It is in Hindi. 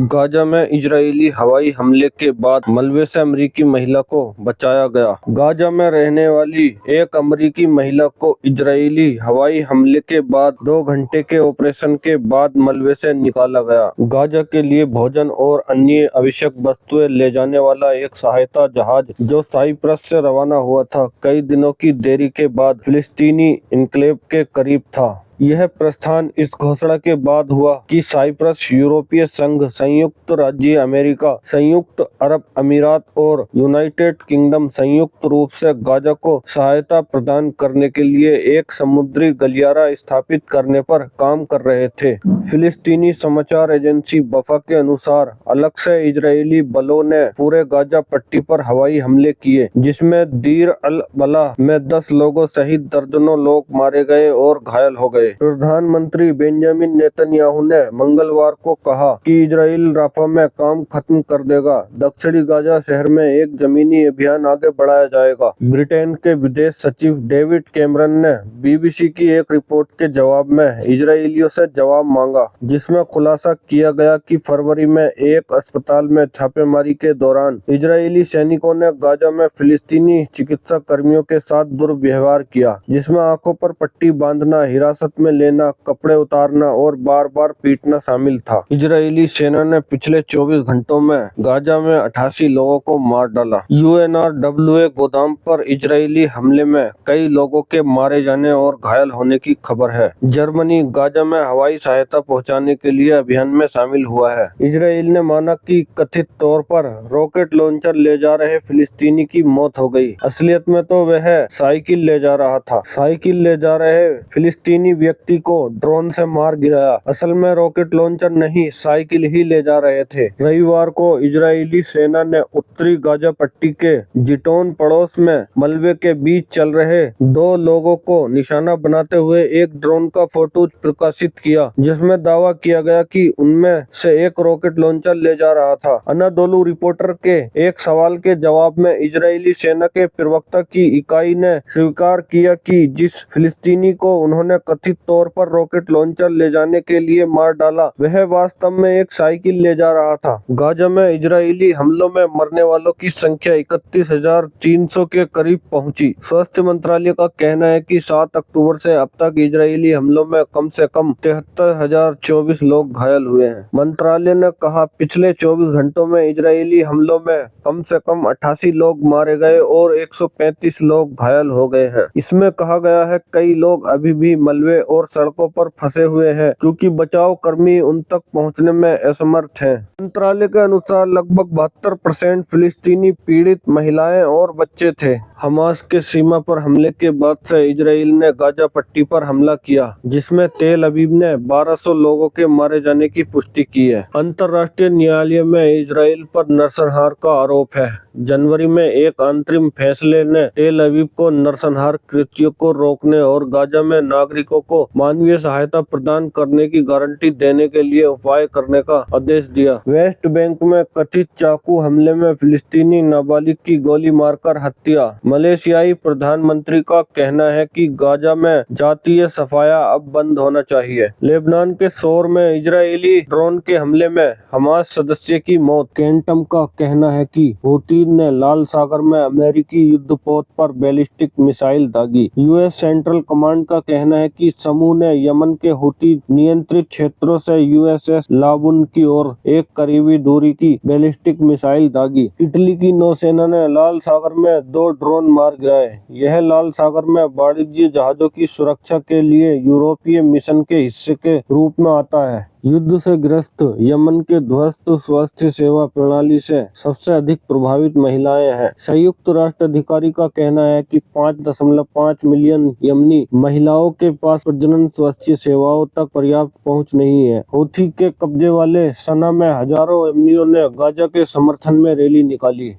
गाजा में इजरायली हवाई हमले के बाद मलबे से अमेरिकी महिला को बचाया गया। गाजा में रहने वाली एक अमेरिकी महिला को इजरायली हवाई हमले के बाद 2 घंटे के ऑपरेशन के बाद मलबे से निकाला गया। गाजा के लिए भोजन और अन्य आवश्यक वस्तुएं ले जाने वाला एक सहायता जहाज जो साइप्रस से रवाना हुआ था, कई दिनों की देरी के बाद फिलिस्तीनी एन्क्लेव के करीब था। यह प्रस्थान इस घोषणा के बाद हुआ कि साइप्रस, यूरोपीय संघ, संयुक्त राज्य अमेरिका, संयुक्त अरब अमीरात और यूनाइटेड किंगडम संयुक्त रूप से गाजा को सहायता प्रदान करने के लिए एक समुद्री गलियारा स्थापित करने पर काम कर रहे थे। फिलिस्तीनी समाचार एजेंसी वफा के अनुसार अलग से इजरायली बलों ने पूरे गाजा पट्टी पर हवाई हमले किए, जिसमें दीर अल बलाह में 10 लोगों सहित दर्जनों लोग मारे गए और घायल हो गए। प्रधानमंत्री बेंजामिन नेतन्याहू ने मंगलवार को कहा कि इजराइल राफा में काम खत्म कर देगा। दक्षिणी गाजा शहर में एक जमीनी अभियान आगे बढ़ाया जाएगा। ब्रिटेन के विदेश सचिव डेविड कैमरन ने बीबीसी की एक रिपोर्ट के जवाब में इजरायलियों से जवाब मांगा, जिसमें खुलासा किया गया कि फरवरी में एक अस्पताल में छापेमारी के दौरान इजरायली सैनिकों ने गाजा में फिलिस्तीनी चिकित्सा कर्मियों के साथ दुर्व्यवहार किया, जिसमें आंखों पर पट्टी बांधना, हिरासत में लेना, कपड़े उतारना और बार बार पीटना शामिल था। इजरायली सेना ने पिछले 24 घंटों में गाजा में 88 लोगों को मार डाला। यूएनआरडब्ल्यूए गोदाम पर इजरायली हमले में कई लोगों के मारे जाने और घायल होने की खबर है। जर्मनी गाजा में हवाई सहायता पहुंचाने के लिए अभियान में शामिल हुआ है। इजराइल ने माना कि कथित तौर पर रॉकेट लॉन्चर ले जा रहे फिलिस्तीनी की मौत हो गई। असलियत में तो वह साइकिल ले जा रहा था। साइकिल ले जा रहे फिलिस्तीनी व्यक्ति को ड्रोन से मार गिराया। असल में रॉकेट लॉन्चर नहीं, साइकिल ही ले जा रहे थे। रविवार को इजरायली सेना ने उत्तरी गाजा पट्टी के जिटोन पड़ोस में मलबे के बीच चल रहे 2 लोगों को निशाना बनाते हुए एक ड्रोन का फोटो प्रकाशित किया, जिसमें दावा किया गया कि उनमें से एक रॉकेट लॉन्चर ले जा रहा था। अनादोलू रिपोर्टर के एक सवाल के जवाब में इजरायली सेना के प्रवक्ता की इकाई ने स्वीकार किया कि जिस फिलिस्तीनी को उन्होंने कथित तौर पर रॉकेट लॉन्चर ले जाने के लिए मार डाला, वह वास्तव में एक साइकिल ले जा रहा था। गाजा में इजरायली हमलों में मरने वालों की संख्या 31,300 के करीब पहुंची। स्वास्थ्य मंत्रालय का कहना है कि 7 अक्टूबर से अब तक इजरायली हमलों में कम से कम 73,024 लोग घायल हुए हैं। मंत्रालय ने कहा, पिछले 24 घंटों में इजरायली हमलों में कम से कम 88 लोग मारे गए और 135 लोग घायल हो गए हैं। इसमें कहा गया है कई लोग अभी भी मलबे और सड़कों पर फंसे हुए हैं, क्योंकि बचाव कर्मी उन तक पहुंचने में असमर्थ हैं। मंत्रालय के अनुसार लगभग 72% फिलिस्तीनी पीड़ित महिलाएं और बच्चे थे। हमास के सीमा पर हमले के बाद से इजराइल ने गाजा पट्टी पर हमला किया, जिसमें तेल अवीव ने 1200 लोगों के मारे जाने की पुष्टि की है। अंतर्राष्ट्रीय न्यायालय में इजराइल पर नरसंहार का आरोप है। जनवरी में एक अंतरिम फैसले ने तेल अवीव को नरसंहार कृत्यों को रोकने और गाजा में नागरिकों को मानवीय सहायता प्रदान करने की गारंटी देने के लिए उपाय करने का आदेश दिया। वेस्ट बैंक में कथित चाकू हमले में फिलिस्तीनी नाबालिग की गोली मारकर हत्या। मलेशियाई प्रधानमंत्री का कहना है कि गाजा में जातीय सफाया अब बंद होना चाहिए। लेबनान के सोर में इजरायली ड्रोन के हमले में हमास सदस्य की मौत। कैंटम का कहना है कि हूती ने लाल सागर में अमेरिकी युद्धपोत पर बैलिस्टिक मिसाइल दागी। यूएस सेंट्रल कमांड का कहना है कि समूह ने यमन के हूती नियंत्रित क्षेत्रों से यूएसएस लाबुन की ओर एक करीबी दूरी की बैलिस्टिक मिसाइल दागी। इटली की नौसेना ने लाल सागर में 2 ड्रोन मार गिराए। यह लाल सागर में वाणिज्य जहाजों की सुरक्षा के लिए यूरोपीय मिशन के हिस्से के रूप में आता है। युद्ध से ग्रस्त यमन के ध्वस्त स्वास्थ्य सेवा प्रणाली से सबसे अधिक प्रभावित महिलाएं हैं। संयुक्त राष्ट्र अधिकारी का कहना है कि 5.5 मिलियन यमनी महिलाओं के पास प्रजनन स्वास्थ्य सेवाओं तक पर्याप्त पहुंच नहीं है। हूथी के कब्जे वाले सना में हजारों यमनियों ने गाजा के समर्थन में रैली निकाली।